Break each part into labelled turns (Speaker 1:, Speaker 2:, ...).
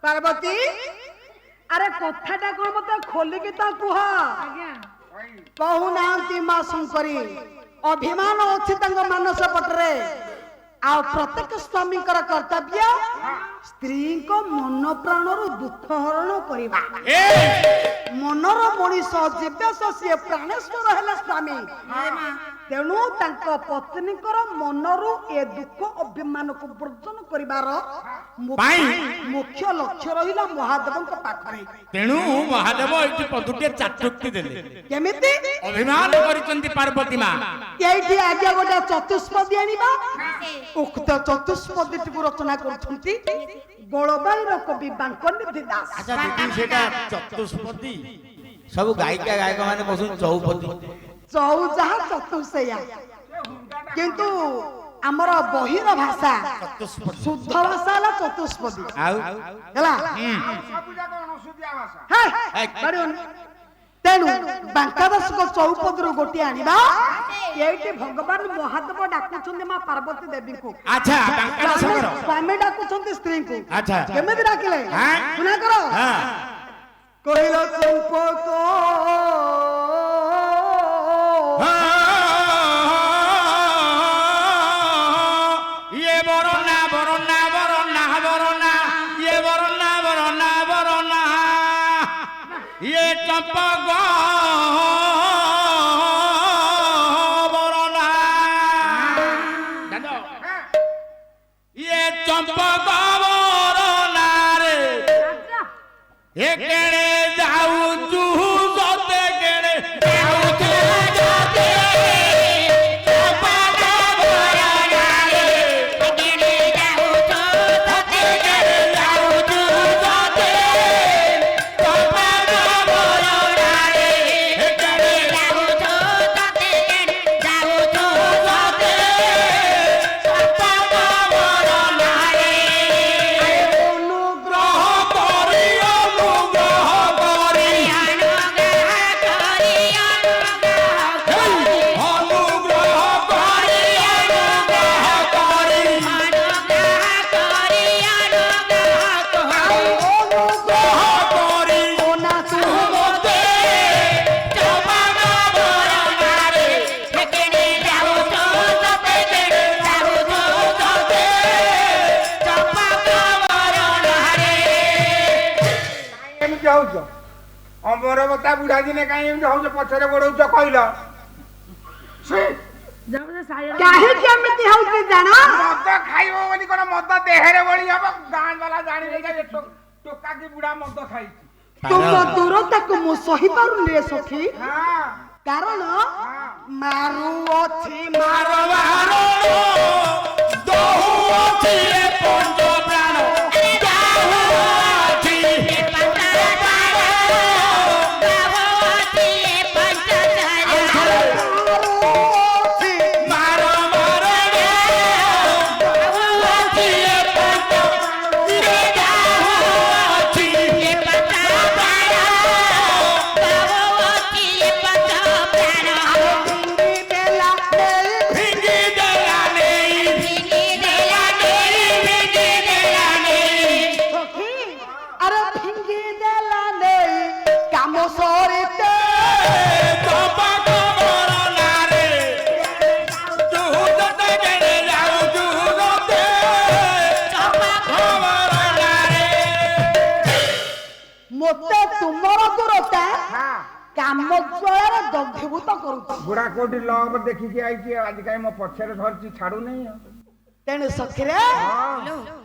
Speaker 1: पार्वती अरे कथाटा कोन मते खोली के तो कुह
Speaker 2: आज्ञा
Speaker 1: कहू नांती मा सुंकरी अभिमान अछि तंग मानस पटरे आ प्रत्येक स्वामी कर कर्तव्य स्त्री को मन प्राण रु दुख हरण करिबा मनर मनीष जीवेश से प्राणेश्वर हेले स्वामी तेणु तांक पत्नी कर मनरु ए दुख अभिमान को वर्जन करिवार मुख्य लक्ष्य रहिला महादेव पाखरे
Speaker 3: तेणु महादेव एठी पदुटे चाटुक्ति देले
Speaker 1: केमिति
Speaker 3: अभिमान करिसंती पार्वती मां
Speaker 1: एठी आज्ञा गोटा चतुष्पदी आनिबा उक्त चतुष्पदी टिकु रचना करछंती गोळबाईर कवि बांकनिधि दास
Speaker 3: अच्छा दीदी सेटा चतुष्पदी सब गायिका गायक माने बसु चौपदी
Speaker 1: चौ जहा चतुर्सया किंतु हमर बहिर भाषा शुद्ध भाषा ला चतुष्पदी
Speaker 3: आउ
Speaker 1: हला
Speaker 2: सब जाक अनुसुदिया भाषा
Speaker 1: हे बड़न तेनु बांकादास को चौपदी गोटी आनिबा एठी भगवान महादेव डाकुछन्ते मा पार्वती देवी को
Speaker 3: अच्छा बांकादास कर
Speaker 1: स्वामी डाकुछन्ते स्त्री को
Speaker 3: अच्छा
Speaker 1: केमिति डाकिले
Speaker 3: हां
Speaker 1: सुना करो
Speaker 3: हां
Speaker 1: कहिला चंपक
Speaker 3: ये बरना बरना बरना बरना ये बरना बरना बरना ये चंपक बरना दादा ये चंपक बरना रे ये केड़े जाऊ तू सोते केड़े जाऊ तू सोते चंपक बरना रे केड़े जाऊ तू सोते केड़े जाऊ तू सोते चंपक बरना रे केड़े जाऊ तू सोते केड़े जाऊ तू सोते चंपक बरना रे अनुग्रह करी
Speaker 2: अमर बता बुढ़ा दिने कहीं हो पछरे गोड़ौच कहल
Speaker 4: जब से साया
Speaker 1: काहे केमिति होउती जाना
Speaker 2: मद खाइबो बोली कोन मद देहरे बळी हबो गान वाला जानि लेगा टोका की बुढ़ा मद खाई
Speaker 1: तुम दूरता को मु सही पारु ले सखी
Speaker 2: हां
Speaker 1: कारण मारू अछि
Speaker 3: मारो मारो दोहु अछि ए पंच प्राण जाहु अछि ए पंच प्राण जाहु अछि ए पंच प्राण मारो मारो जाहु अछि ए पंच जाहु अछि ए पंच प्राण जाहु अछि ए पंच प्राण भिंगी देला नहीं भिंगी देला नहीं भिंगी देला नहीं
Speaker 1: सखी अरे फिंगी देला नहीं काम सरिते
Speaker 3: चंपक बरना रे तू जते केड़े जाऊ तू जते चंपक बरना रे
Speaker 1: मते तुमर दूरता
Speaker 2: हां
Speaker 1: काम ज्वालार दग्धीभूत करूता
Speaker 2: बुढ़ा कोठी लव देखि के आई कि आज काई मो पछरे धरची छाडू नहीं
Speaker 1: तेणु सखीरे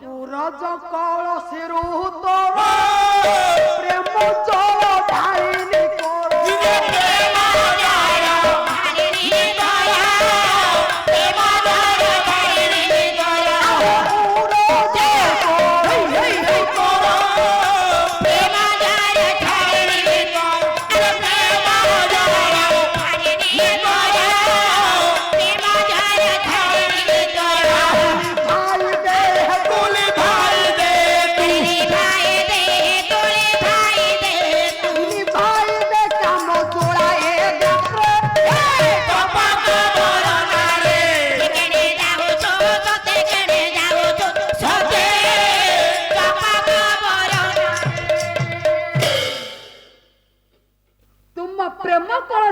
Speaker 1: सूरज कलसिरु तोर प्रेम जल ढारिनी कर
Speaker 3: प्रेम जाया हरिणी गया प्रेम जाया हरिणी गया प्रेम जाया हरिणी गया प्रेम जाया हरिणी गया प्रेम जाया हरिणी गया
Speaker 1: भाई दे
Speaker 3: कुली भाई दे तेरी भाई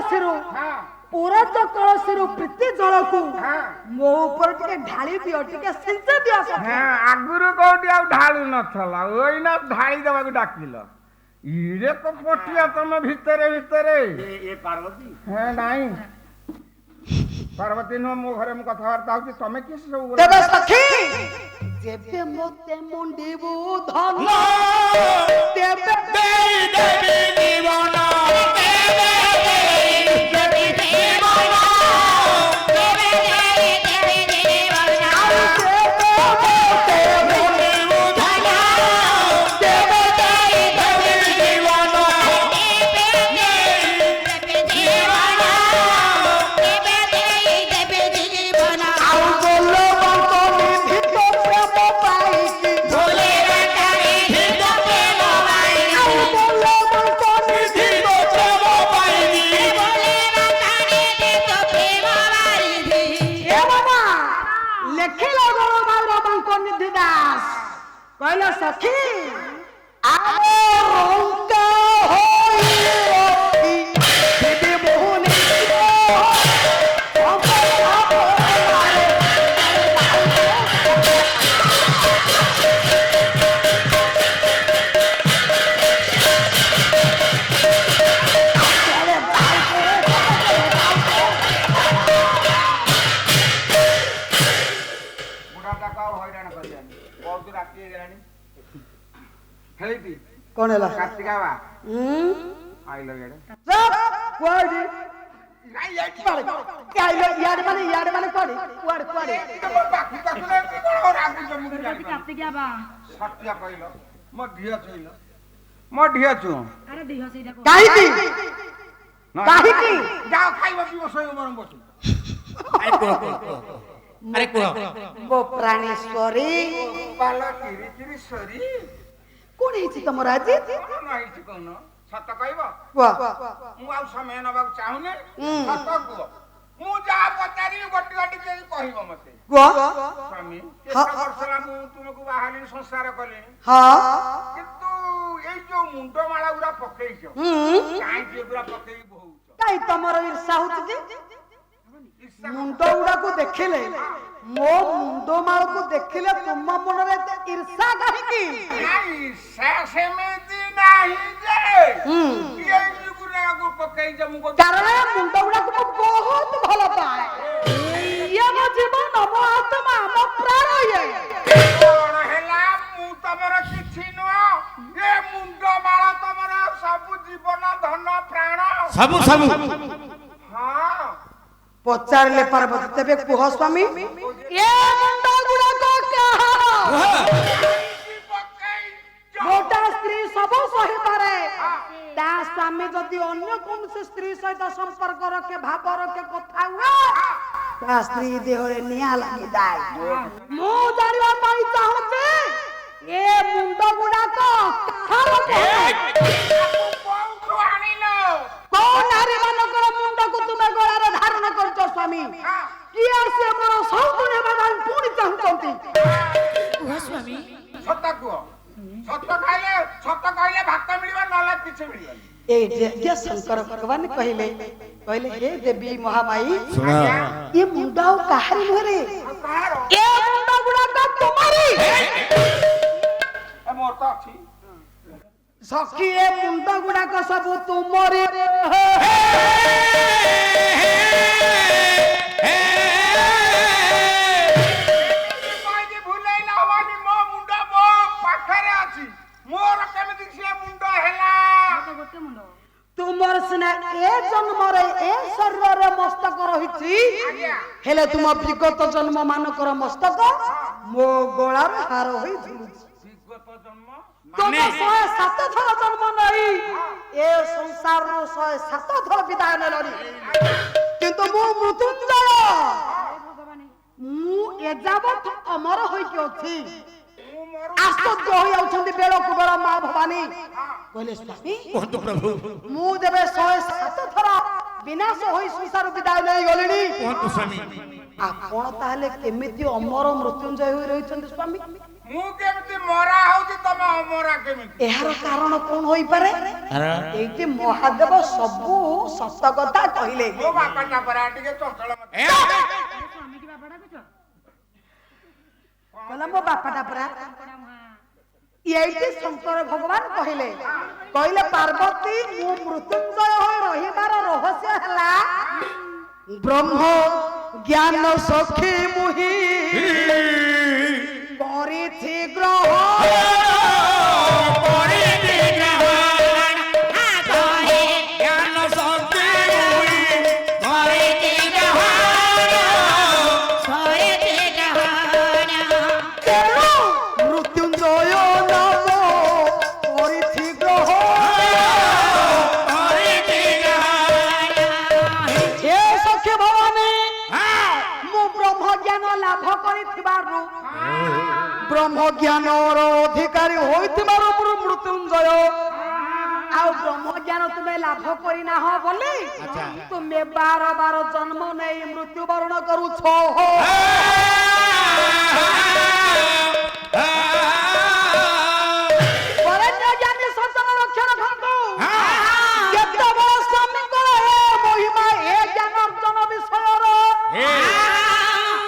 Speaker 1: କଳସୀରୁ
Speaker 2: ହଁ
Speaker 1: ପୁରତ କଳସୀରୁ ପ୍ରୀତି ଜଳକୁ
Speaker 2: ହଁ
Speaker 1: ମୋ ଉପରେ ଟିକେ ଢାଳି ଦିଅ, ଟିକେ ସିଞ୍ଚି ଦିଅ ସଖୀ।
Speaker 2: ହଁ ଆଗରୁ କୋଉଠି ଆଉ ଢାଳୁ ନଥିଲା, ଓଇନା ଢାଳି ଦେବାକୁ ଡାକିଲ। ଇରେ ତ ପଟିଆ ତମ ଭିତରେ ଭିତରେ
Speaker 3: ପାର୍ବତୀ
Speaker 2: ହଁ ନାଇଁ ପାର୍ବତୀ ନୁହଁ, ମୋ ଘରେ ମୁଁ କଥାବାର୍ତ୍ତା ହଉଛି, ତମେ କିଏ ସବୁ
Speaker 1: ତେବେ ସଖୀ ଯେବେ ମୋତେ ମୁଣ୍ଡିବୁ ଧନ ତେବେ
Speaker 3: ଦେବି ଜୀବନ
Speaker 1: କହିଲା ସଖୀ ଆରେ ରଙ୍କା ହୋଇ ଦିଦି ମୋହନି
Speaker 2: ବୁଢାଟାକୁ ଆଉ ହଇରାଣ କରିବାନି, ବହୁତ ରାତି ହେଇଗଲାଣି। ହେଇଟି
Speaker 1: କଣ ହେଲା
Speaker 2: କାର୍ତ୍ତିକା ବା ଆଇଲ ଇଆଡେ
Speaker 1: କୁଆଡେ
Speaker 2: ନାଇଁ ଏଇଠି
Speaker 1: ଇଆଡେ ମାନେ କୁଆଡେ କୁଆଡେ କୁଆଡେ
Speaker 2: ମୋ ପାଖୁ ପାଖୁ ଏମିତି କଣ ରାଗୁଛ ମୁଁ ଜାଣିପାରୁନି।
Speaker 4: କାର୍ତ୍ତିକିଆ ବା
Speaker 2: ସତ୍ୟ କହିଲ ମୋ ଢିଅ ଛୁଇଁଲ, ମୋ ଢିଅ ଛୁଁ
Speaker 4: ଆରେ ଦିହ ସେଇଟା କହ।
Speaker 1: କାହିଁକି କାହିଁକି?
Speaker 2: ଯାଅ ଖାଇବ ପିଇବ ଶୋଇବ ବରଂ ବସୁ।
Speaker 3: ଆରେ କୁହ
Speaker 1: ମୋ ପ୍ରାଣେଶ୍ୱରୀ
Speaker 2: ପାଲ କିରି କିରି ସରି
Speaker 1: କଣ ହେଇଛି ତମର ଆଜି?
Speaker 2: କଣ ହେଇଛି କହୁନ, ସତ କହିବ?
Speaker 1: କୁହ
Speaker 2: ମୁଁ ଆଉ ସମୟ ନେବାକୁ ଚାହୁଁନି, ସତ କୁହ। ମୁଁ ଯାହା ପଚାରିବି ଗୋଟି ଗୋଟି କେହି କହିବ ମତେ।
Speaker 1: କୁହ
Speaker 2: ସ୍ୱାମୀ କେତେ ବର୍ଷ ହେଲା ମୁଁ ତୁମକୁ ବାହାରିଲି ସଂସାର କଲିଣି,
Speaker 1: ହଁ
Speaker 2: କିନ୍ତୁ ଏଇ ଯୋଉ ମୁଣ୍ଡ ମାଳ ଗୁରା ପକେଇଛ କାହିଁକି ଏଗୁରା ପକେଇ ବହୁଛ?
Speaker 1: କାଇଁ ତମର ଈର୍ଷା ହଉଛି ଯେ?
Speaker 2: ଈର୍ଷା
Speaker 1: ମୁଣ୍ଡ ଗୁଡାକୁ ଦେଖିଲେ ମୋ ମୁଣ୍ଡ ମାଳକୁ ଦେଖିଲେ ତୁମ ମନରେ ଏତେ ଈର୍ଷା କାହିଁକି?
Speaker 2: ନାଇଁ ସେ ସେମିତି ନାହିଁ ଯେ ଏଇ ଯୁଗୁରାକୁ ପକେଇଛ ମୁଁ କହୁଛି।
Speaker 1: କାରଣ ଏ ମୁଣ୍ଡ ଗୁଡାକୁ ମୁଁ ବହୁତ ଭଲ ପାଏ। ଇଏ ମୋ ଜୀବନ, ମୋ ଆତ୍ମା, ମୋ ପ୍ରାଣ ଇଏ।
Speaker 2: କଣ ହେଲା, ମୁଁ ତମର କିଛି ନୁହଁ, ଏ ମୁଣ୍ଡ ମାଳ ତମର ସବୁ ଜୀବନ ଧନ ପ୍ରାଣ।
Speaker 3: ସବୁ ସବୁ
Speaker 2: ହଁ
Speaker 1: ପଚାରିଲେ ପାର୍ବତୀ ତେବେ କୁହ ସ୍ୱାମୀ ଏ ମୁଣ୍ଡ ଗୁଡାକ କାହାର? ଗୋଟା ସ୍ତ୍ରୀ ସବୁ ସହିପାରେ, ତା ସ୍ୱାମୀ ଯଦି ଅନ୍ୟ କୌଣସି ସ୍ତ୍ରୀ ସହିତ ସମ୍ପର୍କ ରଖେ, ଭାବ ରଖେ, କଥା ହୁଏ, ତା ସ୍ତ୍ରୀ ଦେହରେ ନିଆଁ ଲାଗିଯାଏ। ମୁଁ ଜାଣିବା ପାଇଁ ଚାହୁଁଛି ଏ ମୁଣ୍ଡ ଗୁଡାକ କାହାର?
Speaker 2: କୋଉଠୁ ଆଣିଲ?
Speaker 1: କୋଉ ନାରୀ ମାନଙ୍କର ମୁଣ୍ଡକୁ ତୁମେ ଗଳାରେ ଧାରଣ କରୁଛ ସ୍ୱାମୀ? କିଏ ସେ ମୋର ସୌନ୍ଦର୍ଯ୍ୟ ହେବା ପାଇଁ ପୁଣି ଚାହୁଁଛନ୍ତି?
Speaker 2: ସତ କୁହ, ସତ ଖାଇଲେ ସତ କହିଲେ ଭାତ ମିଳିବ, ନହେଲେ କିଛି ମିଳିବନି।
Speaker 1: ଏ ଯେ ଶଙ୍କର ଭଗବାନ କହିଲେ ହେ ଦେବୀ ମହାମାଇ
Speaker 3: ଶୁଣ
Speaker 1: ଏ ମୁଣ୍ଡ ଆଉ କାହାରି ନୁହେଁ ରେ,
Speaker 2: କାହାର?
Speaker 1: ଏ ମୁଣ୍ଡ ଗୁଡାକ ତୁମରି।
Speaker 2: ମୋର ତ ଅଛି।
Speaker 1: ସଖୀ ଏ ମୁଣ୍ଡ ଗୁଡାକ ସବୁ ତୁମରି।
Speaker 2: କହିକି ଭୁଲେଇଲେ ହବନି, ମୋ ମୁଣ୍ଡ ମୋ ପାଖରେ ଅଛି, ମୋର କେମିତି ସେ ମୁଣ୍ଡ ହେଲା?
Speaker 4: ଗୋଟେ ମୁଣ୍ଡ
Speaker 1: ତୁମର ସିନା ଏ ଜନ୍ମରେ ଏ ଶରୀରରେ ମସ୍ତକ ରହିଛି, ହେଲେ ତୁମ ବିଗତ ଜନ୍ମ ମାନଙ୍କର ମସ୍ତକ ମୋ ଗଳାରେ ହାର ହୋଇ ଝୁଲୁଛି।
Speaker 2: ବିଗତ ଜନ୍ମ
Speaker 1: ତମେ 107 ଥର ଜନ୍ମ ନେଇ ଏ ସଂସାରରୁ 107 ଥର ବିଦାୟ ନେଲଣି, କିନ୍ତୁ ମୁଁ ମୃତ୍ୟୁଞ୍ଜୟ, ମୁଁ ଏଯାବତ ଅମର ହୋଇକି ଅଛି।
Speaker 2: ମୁଁ ମୋର
Speaker 1: ଆଶ୍ଚର୍ଯ୍ୟ ହୋଇ ଯାଉଛନ୍ତି ବେଳକୁ ବେଳ ମା ଭବାନୀ କହିଲେ ସ୍ୱାମୀ
Speaker 3: କୁହନ୍ତୁ ପ୍ରଭୁ
Speaker 1: ମୁଁ ଯେବେ 107 ଥର ବିନାଶ ହୋଇ ସଂସାର ବିଦାୟ ନେଇ ଗଲିଣି,
Speaker 3: କୁହନ୍ତୁ ସ୍ୱାମୀ
Speaker 1: ଆପଣ ତାହେଲେ କେମିତି ଅମର ମୃତ୍ୟୁଞ୍ଜୟ ହୋଇ ରହିଛନ୍ତି ସ୍ୱାମୀ?
Speaker 2: ମୁଁ କେମିତି ମରା ହଉଛି ତମେ ଅମରା କେମିତି?
Speaker 1: ଏହାର କାରଣ କଣ ହୋଇପାରେ? ଏଇଠି ମହାଦେବ ସବୁ ସତ କଥା କହିଲେ।
Speaker 2: ମୋ ବାପାଟା ପରା ଟିକେ ଚଞ୍ଚଳ ମତେ।
Speaker 4: ସ୍ୱାମୀ କି ବାପା ଡାକୁଛ?
Speaker 1: କହିଲା ମୋ ବାପାଟା ପରା।
Speaker 4: କଡ଼ା ମୁହାଁ।
Speaker 1: ଏଇଠି ଶଙ୍କର ଭଗବାନ କହିଲେ ପାର୍ବତୀ ମୁଁ ମୃତ୍ୟୁଞ୍ଜୟ ହୋଇ ରହିବାର ରହସ୍ୟ ହେଲା ବ୍ରହ୍ମ ଜ୍ଞାନ ସଖୀ ମୁହି କରିଛି ଗ୍ରହଣ ମୃତ୍ୟୁଞ୍ଜୟ ନାମ କରିଛି ଗ୍ରହଣ ହେ ସଖୀ ଭବାନୀ ମୁଁ ବ୍ରହ୍ମ ଜ୍ଞାନ ଲାଭ କରିଥିବାରୁ ବ୍ରହ୍ମ ଜ୍ଞାନର ଅଧିକାରୀ ହୋଇଥିବାରୁ ମୃତ୍ୟୁଞ୍ଜୟ ଆଉ ବ୍ରହ୍ମ ଜ୍ଞାନ ତୁମେ ଲାଭ କରିନାହ ବୋଲି ତୁମେ ବାର ବାର ଜନ୍ମ ନେଇ ମୃତ୍ୟୁବରଣ କରୁଛ। ବରେଣ୍ୟଜ୍ଞାନୀ ସଜ୍ଜନ ରକ୍ଷଣ ଖନ୍ତୁ କେତେବେଳେ ସ୍ୱାମୀଙ୍କର ଏ ମହିମା ଏ ଜ୍ଞାନ ଅର୍ଜନ ବିଷୟର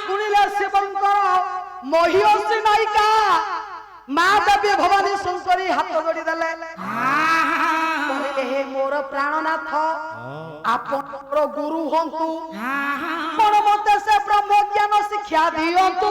Speaker 1: ଶୁଣିଲେ ଶିବଙ୍କର ମହିଷୀ ନାୟିକା ମା ଦେବୀ ଭବାନୀ ଶଙ୍କରୀ ହାତ ଯୋଡ଼ି ଦେଲେ କହିଲେ ହେ ମୋର ପ୍ରାଣନାଥ ଆପଣଙ୍କର ଗୁରୁ ହୁଅନ୍ତୁ କଣ ମତେ ସେ ବ୍ରହ୍ମ ଜ୍ଞାନ ଶିକ୍ଷା ଦିଅନ୍ତୁ।